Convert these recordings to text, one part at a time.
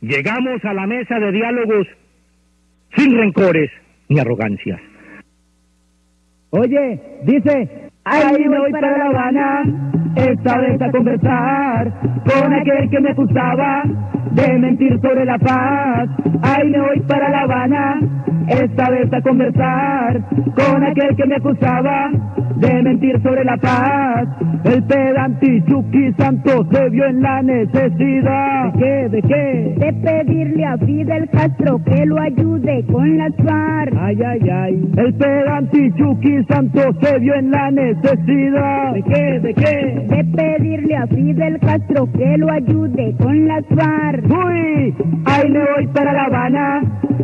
llegamos a la mesa de diálogos sin rencores ni arrogancias. Oye, dice, ahí me voy para La Habana, esta vez a conversar con aquel que me acusaba de mentir sobre la paz. Ahí me voy para La Habana, esta vez a conversar con aquel que me acusaba de mentir sobre la paz. El pedante Chucky Santos se vio en la necesidad. ¿De qué? ¿De qué? De pedirle a Fidel Castro que lo ayude con las FARC. Ay, ay, ay. El pedante Chucky Santos se vio en la necesidad. ¿De qué? ¿De qué? De pedirle a Fidel Castro que lo ayude con las FARC. Uy, ahí me voy para La Habana,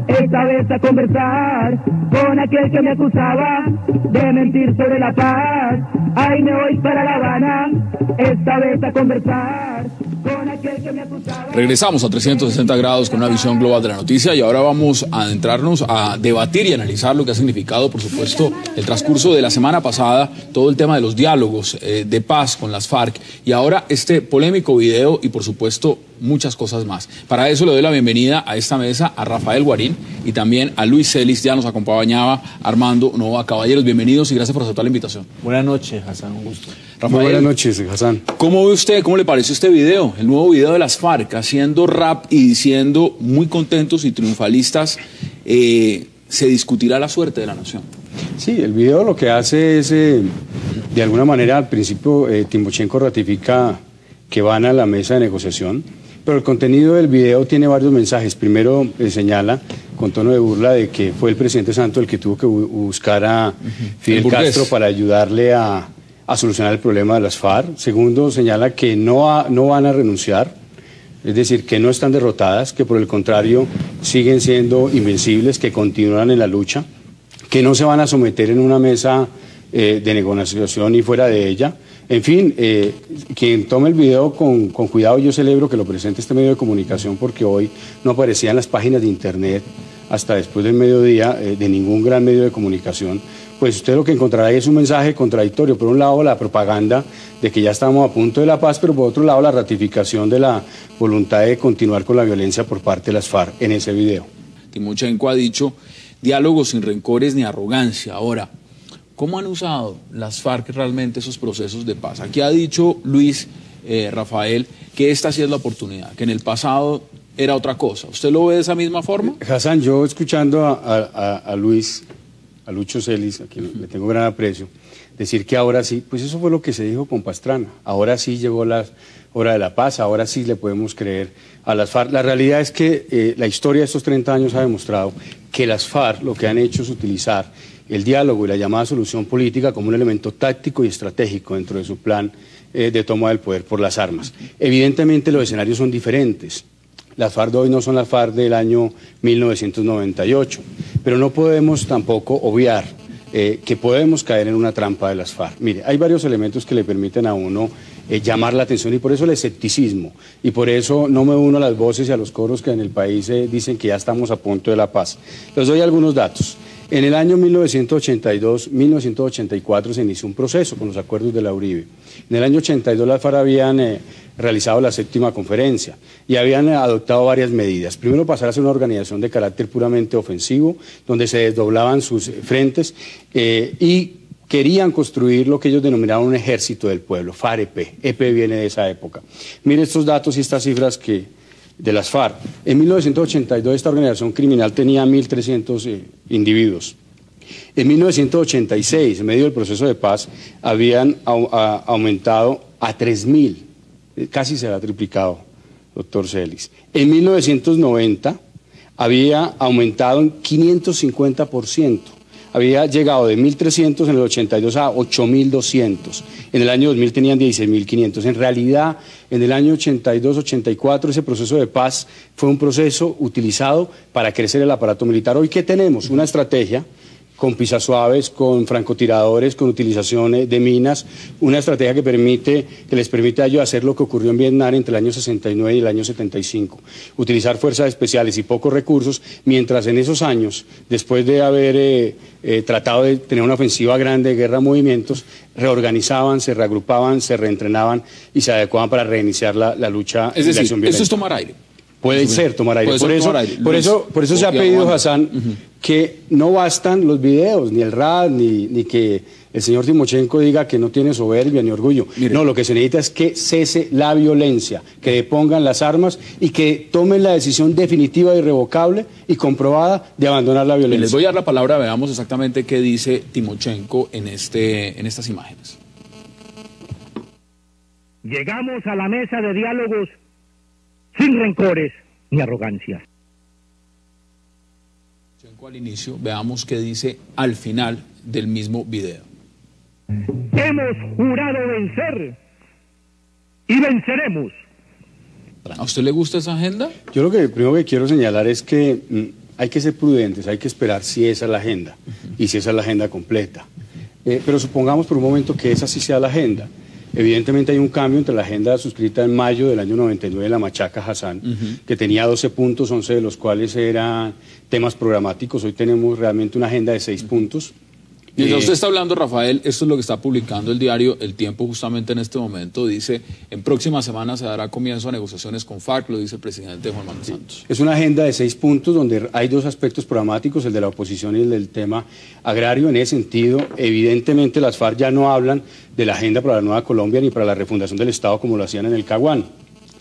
esta vez a conversar con aquel que me acusaba de mentir sobre la paz. Ahí me voy para La Habana, esta vez a conversar con aquel que me acusaba. Regresamos a 360 grados con una visión global de la noticia y ahora vamos a adentrarnos a debatir y analizar lo que ha significado, por supuesto, el transcurso de la semana pasada, todo el tema de los diálogos de paz con las FARC y ahora este polémico video y, por supuesto, muchas cosas más. Para eso le doy la bienvenida a esta mesa a Rafael Guarín y también a Luis Celis. Ya nos acompañaba Armando Nova. Caballeros, bienvenidos y gracias por aceptar la invitación. Buenas noches, Hassan, un gusto. Rafael, muy buenas noches, Hassan. ¿Cómo ve usted, cómo le pareció este video? El nuevo video de las FARC haciendo rap y diciendo muy contentos y triunfalistas, se discutirá la suerte de la nación. Sí, el video lo que hace es, de alguna manera, al principio Timochenko ratifica que van a la mesa de negociación, pero el contenido del video tiene varios mensajes. Primero, señala con tono de burla de que fue el presidente Santos el que tuvo que buscar a Fidel Castro para ayudarle a solucionar el problema de las FARC. Segundo, señala que no van a renunciar, es decir, que no están derrotadas, que por el contrario siguen siendo invencibles, que continúan en la lucha, que no se van a someter en una mesa de negociación ni fuera de ella. En fin, quien tome el video con cuidado, yo celebro que lo presente este medio de comunicación porque hoy no aparecía en las páginas de internet hasta después del mediodía de ningún gran medio de comunicación. Pues usted lo que encontrará es un mensaje contradictorio. Por un lado, la propaganda de que ya estamos a punto de la paz, pero por otro lado, la ratificación de la voluntad de continuar con la violencia por parte de las FARC en ese video. Timochenko ha dicho diálogos sin rencores ni arrogancia. Ahora, ¿cómo han usado las FARC realmente esos procesos de paz? Aquí ha dicho Luis, Rafael, que esta sí es la oportunidad, que en el pasado era otra cosa. ¿Usted lo ve de esa misma forma? Hassan, yo escuchando a Luis, a Lucho Celis, a quien le tengo gran aprecio, decir que ahora sí, pues eso fue lo que se dijo con Pastrana. Ahora sí llegó la hora de la paz, ahora sí le podemos creer a las FARC. La realidad es que la historia de estos 30 años ha demostrado que las FARC lo que han hecho es utilizar el diálogo y la llamada solución política como un elemento táctico y estratégico dentro de su plan de toma del poder por las armas. Evidentemente los escenarios son diferentes. Las FARC de hoy no son las FARC del año 1998, pero no podemos tampoco obviar que podemos caer en una trampa de las FARC. Mire, hay varios elementos que le permiten a uno llamar la atención y por eso el escepticismo y por eso no me uno a las voces y a los coros que en el país dicen que ya estamos a punto de la paz. Les doy algunos datos. En el año 1982-1984 se inició un proceso con los acuerdos de la Uribe. En el año 82 las FARC habían realizado la séptima conferencia y habían adoptado varias medidas. Primero, pasar a ser una organización de carácter puramente ofensivo, donde se desdoblaban sus frentes y querían construir lo que ellos denominaban un ejército del pueblo, FARC-EP. EP viene de esa época. Mire estos datos y estas cifras de las FARC. En 1982 esta organización criminal tenía 1.300 individuos. En 1986, en medio del proceso de paz, habían aumentado a 3.000. Casi se ha triplicado, doctor Celis. En 1990 había aumentado en 550%. Había llegado de 1.300 en el 82 a 8.200. En el año 2000 tenían 16.500. En realidad, en el año 82-84 ese proceso de paz fue un proceso utilizado para crecer el aparato militar. Hoy, ¿qué tenemos? Una estrategia con pisasuaves, con francotiradores, con utilización de minas, una estrategia que les permite a ellos hacer lo que ocurrió en Vietnam entre el año 69 y el año 75, utilizar fuerzas especiales y pocos recursos, mientras en esos años, después de haber tratado de tener una ofensiva grande de guerra a movimientos, reorganizaban, se reagrupaban, se reentrenaban y se adecuaban para reiniciar la lucha. Es decir, eso es tomar aire. Puede ser tomar aire. Por eso se ha pedido, aguanta. Hassan, que no bastan los videos, ni el RAD, ni que el señor Timochenko diga que no tiene soberbia ni orgullo. Mire. No, lo que se necesita es que cese la violencia, que depongan las armas y que tomen la decisión definitiva, irrevocable y comprobada de abandonar la Y violencia. les voy a dar la palabra, veamos exactamente qué dice Timochenko en estas imágenes. Llegamos a la mesa de diálogos sin rencores ni arrogancias. Timochenko al inicio, veamos qué dice al final del mismo video. Hemos jurado vencer y venceremos. ¿A usted le gusta esa agenda? Yo lo que primero que quiero señalar es que hay que ser prudentes, hay que esperar si esa es la agenda y si esa es la agenda completa. Pero supongamos por un momento que esa sí sea la agenda. Evidentemente hay un cambio entre la agenda suscrita en mayo del año 99 de la Machaca Hassan, que tenía 12 puntos, 11 de los cuales eran temas programáticos. Hoy tenemos realmente una agenda de 6 puntos. Mientras usted está hablando, Rafael, esto es lo que está publicando el diario El Tiempo justamente en este momento. Dice, en próximas semanas se dará comienzo a negociaciones con FARC, lo dice el presidente Juan Manuel Santos. Es una agenda de 6 puntos donde hay 2 aspectos programáticos, el de la oposición y el del tema agrario. En ese sentido, evidentemente las FARC ya no hablan de la agenda para la Nueva Colombia ni para la refundación del Estado como lo hacían en el Caguán.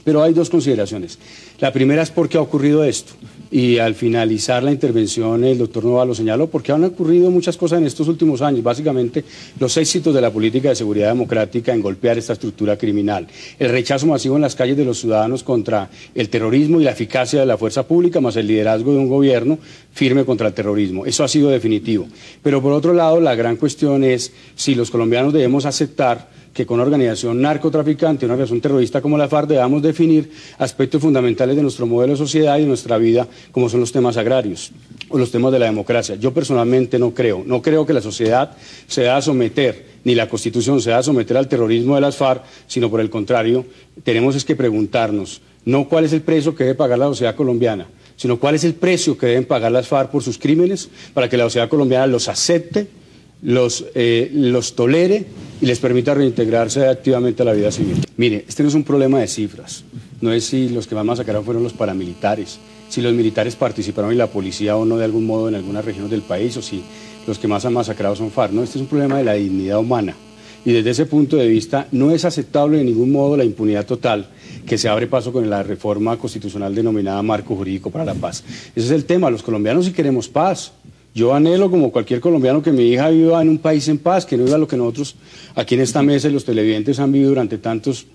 Pero hay 2 consideraciones. La primera es por qué ha ocurrido esto. Y al finalizar la intervención el doctor Nova lo señaló, porque han ocurrido muchas cosas en estos últimos años, básicamente los éxitos de la política de seguridad democrática en golpear esta estructura criminal, el rechazo masivo en las calles de los ciudadanos contra el terrorismo y la eficacia de la fuerza pública, más el liderazgo de un gobierno firme contra el terrorismo. Eso ha sido definitivo. Pero por otro lado, la gran cuestión es si los colombianos debemos aceptar que con una organización narcotraficante, una organización terrorista como la FARC, debamos definir aspectos fundamentales de nuestro modelo de sociedad y de nuestra vida, como son los temas agrarios o los temas de la democracia. Yo personalmente no creo que la sociedad se deba someter, ni la Constitución se deba someter al terrorismo de las FARC, sino por el contrario, tenemos que preguntarnos, no cuál es el precio que debe pagar la sociedad colombiana, sino cuál es el precio que deben pagar las FARC por sus crímenes, para que la sociedad colombiana los acepte, los tolere y les permita reintegrarse activamente a la vida civil. Mire, este no es un problema de cifras, no es si los que más masacraron fueron los paramilitares, si los militares participaron en la policía o no de algún modo en algunas regiones del país, o si los que más han masacrado son FARC, no, este es un problema de la dignidad humana. Y desde ese punto de vista no es aceptable de ningún modo la impunidad total que se abre paso con la reforma constitucional denominada Marco Jurídico para la Paz. Ese es el tema, los colombianos sí queremos paz. Yo anhelo, como cualquier colombiano, que mi hija viva en un país en paz, que no viva lo que nosotros aquí en esta mesa y los televidentes han vivido durante tantos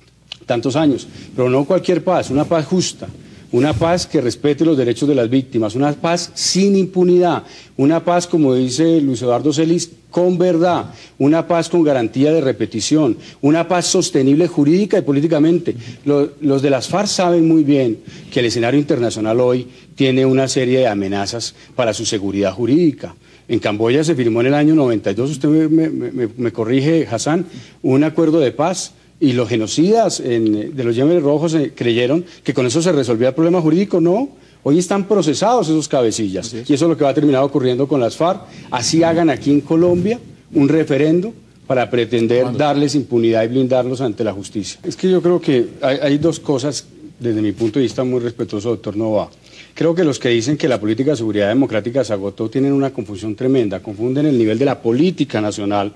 años. Pero no cualquier paz, una paz justa, una paz que respete los derechos de las víctimas, una paz sin impunidad, una paz, como dice Luis Eduardo Celis, con verdad, una paz con garantía de repetición, una paz sostenible jurídica y políticamente. Los de las FARC saben muy bien que el escenario internacional hoy tiene una serie de amenazas para su seguridad jurídica. En Camboya se firmó en el año 92, usted me corrige, Hassan, un acuerdo de paz. Y los genocidas de los Yemenes Rojos creyeron que con eso se resolvía el problema jurídico. No, hoy están procesados esos cabecillas. Y eso es lo que va a terminar ocurriendo con las FARC. Así hagan aquí en Colombia un referendo para pretender darles impunidad y blindarlos ante la justicia. Es que yo creo que hay 2 cosas, desde mi punto de vista muy respetuoso, doctor Nova. Creo que los que dicen que la política de seguridad democrática se agotó tienen una confusión tremenda. Confunden el nivel de la política nacional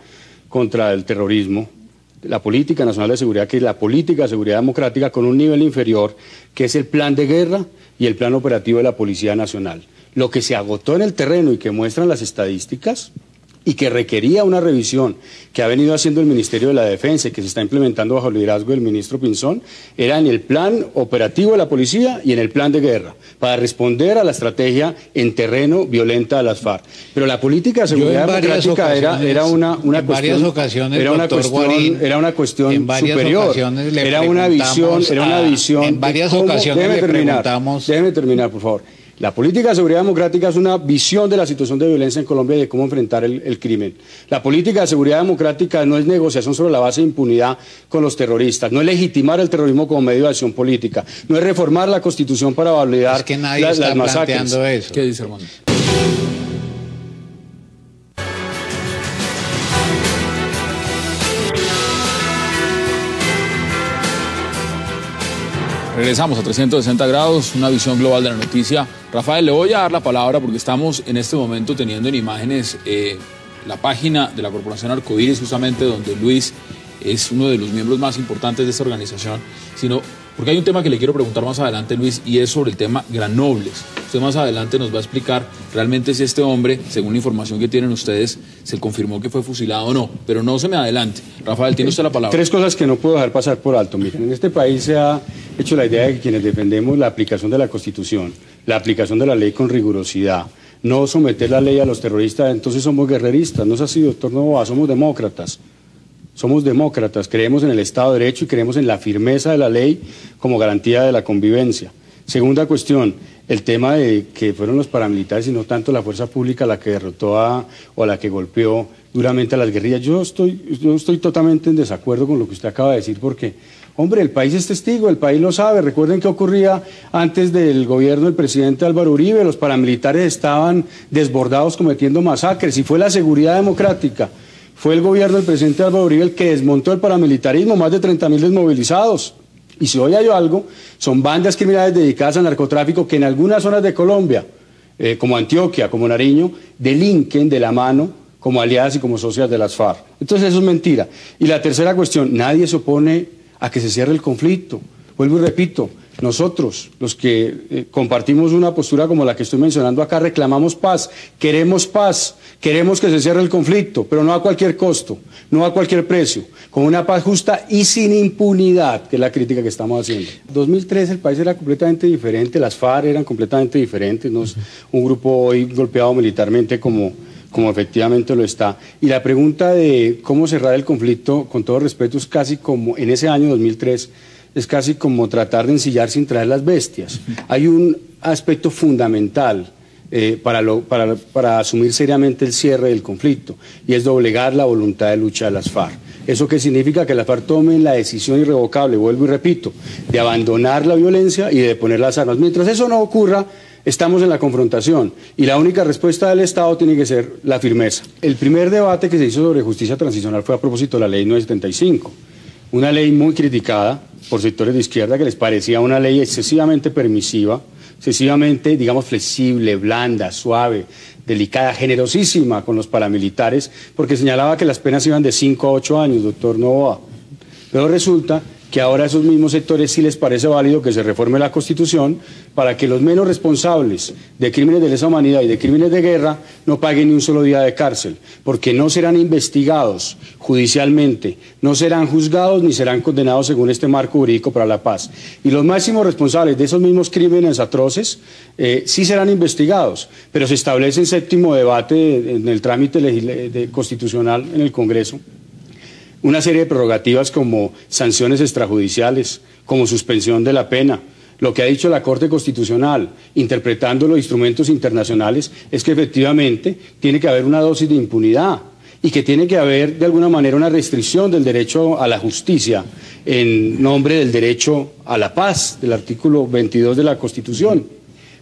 contra el terrorismo, la política nacional de seguridad, que es la política de seguridad democrática, con un nivel inferior, que es el plan de guerra y el plan operativo de la Policía Nacional. Lo que se agotó en el terreno y que muestran las estadísticas y que requería una revisión que ha venido haciendo el Ministerio de la Defensa y que se está implementando bajo el liderazgo del ministro Pinzón, era en el plan operativo de la policía y en el plan de guerra, para responder a la estrategia en terreno violenta de las FARC. Pero la política de seguridad democrática era una cuestión, era una cuestión superior, era una visión, En varias ocasiones le preguntamos. Déjeme terminar, por favor. La política de seguridad democrática es una visión de la situación de violencia en Colombia y de cómo enfrentar el crimen. La política de seguridad democrática no es negociación sobre la base de impunidad con los terroristas, no es legitimar el terrorismo como medio de acción política, no es reformar la Constitución para validar las masacres. Planteando eso. ¿Qué dice, hermano? Regresamos a 360 grados, una visión global de la noticia. Rafael, le voy a dar la palabra porque estamos en este momento teniendo en imágenes la página de la Corporación Arcoíris, justamente donde Luis es uno de los miembros más importantes de esta organización, sino porque hay un tema que le quiero preguntar más adelante, Luis, y es sobre el tema Granobles. Usted más adelante nos va a explicar realmente si este hombre, según la información que tienen ustedes, se confirmó que fue fusilado o no, pero no se me adelante. Rafael, tiene usted la palabra. Tres cosas que no puedo dejar pasar por alto. Miren, en este país se ha hecho la idea de que quienes defendemos la aplicación de la Constitución, la aplicación de la ley con rigurosidad, no someter la ley a los terroristas, entonces somos guerreristas. No es así, doctor Novoa, somos demócratas. Somos demócratas, creemos en el Estado de Derecho y creemos en la firmeza de la ley como garantía de la convivencia. Segunda cuestión, el tema de que fueron los paramilitares y no tanto la fuerza pública la que derrotó o la que golpeó duramente a las guerrillas. Yo estoy totalmente en desacuerdo con lo que usted acaba de decir porque, hombre, el país es testigo, el país lo sabe. Recuerden qué ocurría antes del gobierno del presidente Álvaro Uribe. Los paramilitares estaban desbordados cometiendo masacres y fue la seguridad democrática. Fue el gobierno del presidente Álvaro Uribe el que desmontó el paramilitarismo, más de 30.000 desmovilizados. Y si hoy hay algo, son bandas criminales dedicadas al narcotráfico que en algunas zonas de Colombia, como Antioquia, como Nariño, delinquen de la mano como aliadas y como socias de las FARC. Entonces eso es mentira. Y la tercera cuestión, nadie se opone a que se cierre el conflicto. Vuelvo y repito, nosotros, los que compartimos una postura como la que estoy mencionando acá, reclamamos paz, queremos que se cierre el conflicto, pero no a cualquier costo, no a cualquier precio, con una paz justa y sin impunidad, que es la crítica que estamos haciendo. En 2003 el país era completamente diferente, las FARC eran completamente diferentes, no es un grupo hoy golpeado militarmente como efectivamente lo está. Y la pregunta de cómo cerrar el conflicto, con todo respeto, es casi como en ese año 2003, es casi como tratar de ensillar sin traer las bestias. Hay un aspecto fundamental para asumir seriamente el cierre del conflicto, y es doblegar la voluntad de lucha de las FARC. ¿Eso qué significa? Que las FARC tomen la decisión irrevocable, vuelvo y repito, de abandonar la violencia y de deponer las armas. Mientras eso no ocurra, estamos en la confrontación, y la única respuesta del Estado tiene que ser la firmeza. El primer debate que se hizo sobre justicia transicional fue a propósito de la ley 975, una ley muy criticada por sectores de izquierda que les parecía una ley excesivamente permisiva, excesivamente, digamos, flexible, blanda, suave, delicada, generosísima con los paramilitares, porque señalaba que las penas iban de 5 a 8 años, doctor Novoa. Pero resulta que ahora a esos mismos sectores sí les parece válido que se reforme la Constitución para que los menos responsables de crímenes de lesa humanidad y de crímenes de guerra no paguen ni un solo día de cárcel, porque no serán investigados judicialmente, no serán juzgados ni serán condenados según este marco jurídico para la paz. Y los máximos responsables de esos mismos crímenes atroces sí serán investigados, pero se establece en séptimo debate en el trámite constitucional en el Congreso una serie de prerrogativas como sanciones extrajudiciales, como suspensión de la pena. Lo que ha dicho la Corte Constitucional, interpretando los instrumentos internacionales, es que efectivamente tiene que haber una dosis de impunidad y que tiene que haber de alguna manera una restricción del derecho a la justicia en nombre del derecho a la paz, del artículo 22 de la Constitución.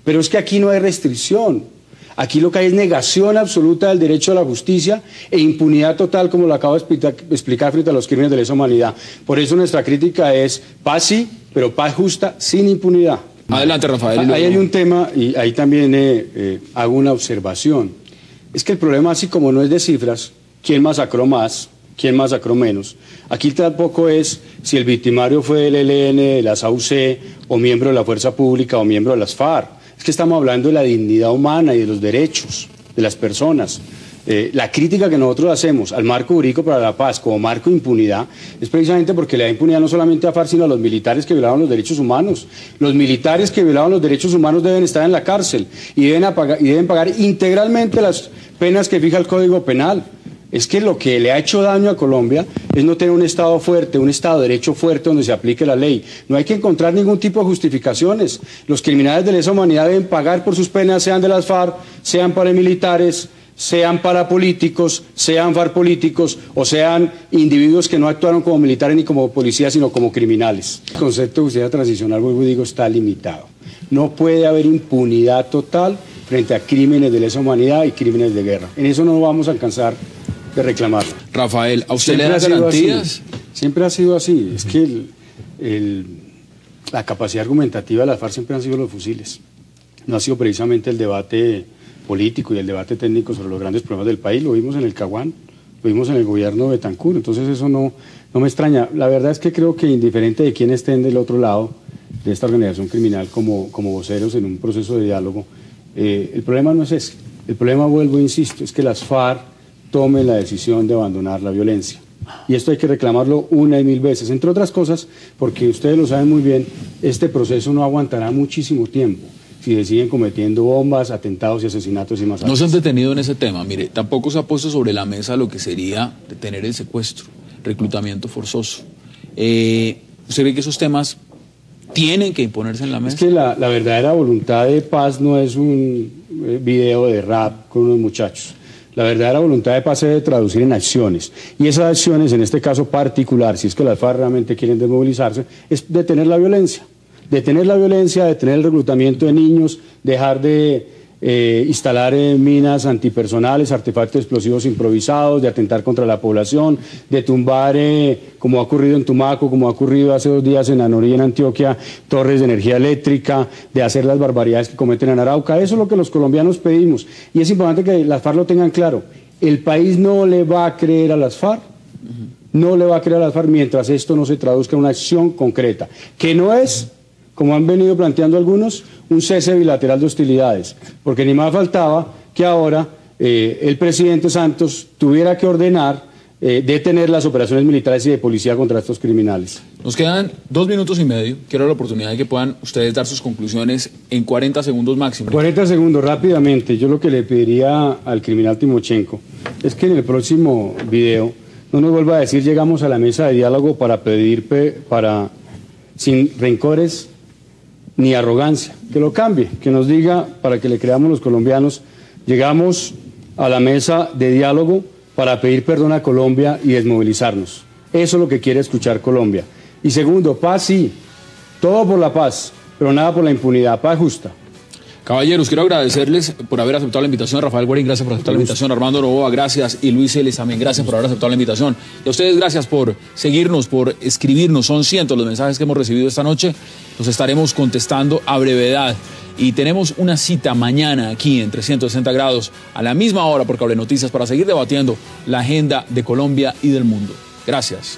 Pero es que aquí no hay restricción. Aquí lo que hay es negación absoluta del derecho a la justicia e impunidad total, como lo acabo de explicar frente a los crímenes de lesa humanidad. Por eso nuestra crítica es paz sí, pero paz justa sin impunidad. Adelante, Rafael. Ahí hay un tema, y ahí también hago una observación. Es que el problema, así como no es de cifras, quién masacró más, quién masacró menos, aquí tampoco es si el victimario fue el ELN, de las AUC, o miembro de la Fuerza Pública, o miembro de las FARC. Es que estamos hablando de la dignidad humana y de los derechos de las personas. La crítica que nosotros hacemos al marco jurídico para la paz como marco de impunidad es precisamente porque le da impunidad no solamente a FARC, sino a los militares que violaban los derechos humanos. Los militares que violaban los derechos humanos deben estar en la cárcel y deben pagar integralmente las penas que fija el Código Penal. Es que lo que le ha hecho daño a Colombia es no tener un Estado fuerte, un Estado de Derecho fuerte donde se aplique la ley. No hay que encontrar ningún tipo de justificaciones. Los criminales de lesa humanidad deben pagar por sus penas, sean de las FARC, sean paramilitares, sean parapolíticos, sean FARC políticos o sean individuos que no actuaron como militares ni como policías, sino como criminales. El concepto de justicia transicional, vuelvo y digo, está limitado. No puede haber impunidad total frente a crímenes de lesa humanidad y crímenes de guerra. En eso no vamos a alcanzar de reclamar. Rafael, ¿a usted le dan garantías? Siempre ha sido así. Es que la capacidad argumentativa de las FARC siempre han sido los fusiles. No ha sido precisamente el debate político y el debate técnico sobre los grandes problemas del país. Lo vimos en el Caguán, lo vimos en el gobierno de Betancur, entonces eso no me extraña. La verdad es que creo que indiferente de quién estén del otro lado de esta organización criminal como voceros en un proceso de diálogo, el problema no es ese. El problema, vuelvo e insisto, es que las FARC tomen la decisión de abandonar la violencia. Y esto hay que reclamarlo una y mil veces, entre otras cosas, porque ustedes lo saben muy bien, este proceso no aguantará muchísimo tiempo si siguen cometiendo bombas, atentados y asesinatos y masacres. No se han detenido en ese tema, mire, tampoco se ha puesto sobre la mesa lo que sería detener el secuestro, reclutamiento forzoso. ¿Usted ve que esos temas tienen que imponerse en la mesa? Es que la verdadera voluntad de paz no es un video de rap con unos muchachos. La verdadera voluntad de paz se debe traducir en acciones. Y esas acciones, en este caso particular, si es que las FARC realmente quieren desmovilizarse, es detener la violencia. Detener la violencia, detener el reclutamiento de niños, dejar de instalar minas antipersonales, artefactos explosivos improvisados, de atentar contra la población, de tumbar, como ha ocurrido en Tumaco, como ha ocurrido hace 2 días en Anorí, en Antioquia, torres de energía eléctrica, de hacer las barbaridades que cometen en Arauca. Eso es lo que los colombianos pedimos. Y es importante que las FARC lo tengan claro. El país no le va a creer a las FARC. No le va a creer a las FARC mientras esto no se traduzca en una acción concreta, que no es, como han venido planteando algunos, un cese bilateral de hostilidades, porque ni más faltaba que ahora el presidente Santos tuviera que ordenar detener las operaciones militares y de policía contra estos criminales. Nos quedan 2 minutos y medio. Quiero la oportunidad de que puedan ustedes dar sus conclusiones en 40 segundos máximo. 40 segundos, rápidamente. Yo lo que le pediría al criminal Timochenko es que en el próximo video no nos vuelva a decir llegamos a la mesa de diálogo para pedir sin rencores ni arrogancia, que lo cambie, que nos diga, para que le creamos los colombianos, llegamos a la mesa de diálogo para pedir perdón a Colombia y desmovilizarnos. Eso es lo que quiere escuchar Colombia. Y segundo, paz sí, todo por la paz, pero nada por la impunidad, paz justa. Caballeros, quiero agradecerles por haber aceptado la invitación. Rafael Guarín, gracias por aceptar la invitación. Armando Novoa, gracias. Y Luis Celes también, gracias por haber aceptado la invitación. Y a ustedes, gracias por seguirnos, por escribirnos. Son cientos los mensajes que hemos recibido esta noche. Los estaremos contestando a brevedad. Y tenemos una cita mañana aquí en 360 grados, a la misma hora por Cable Noticias, para seguir debatiendo la agenda de Colombia y del mundo. Gracias.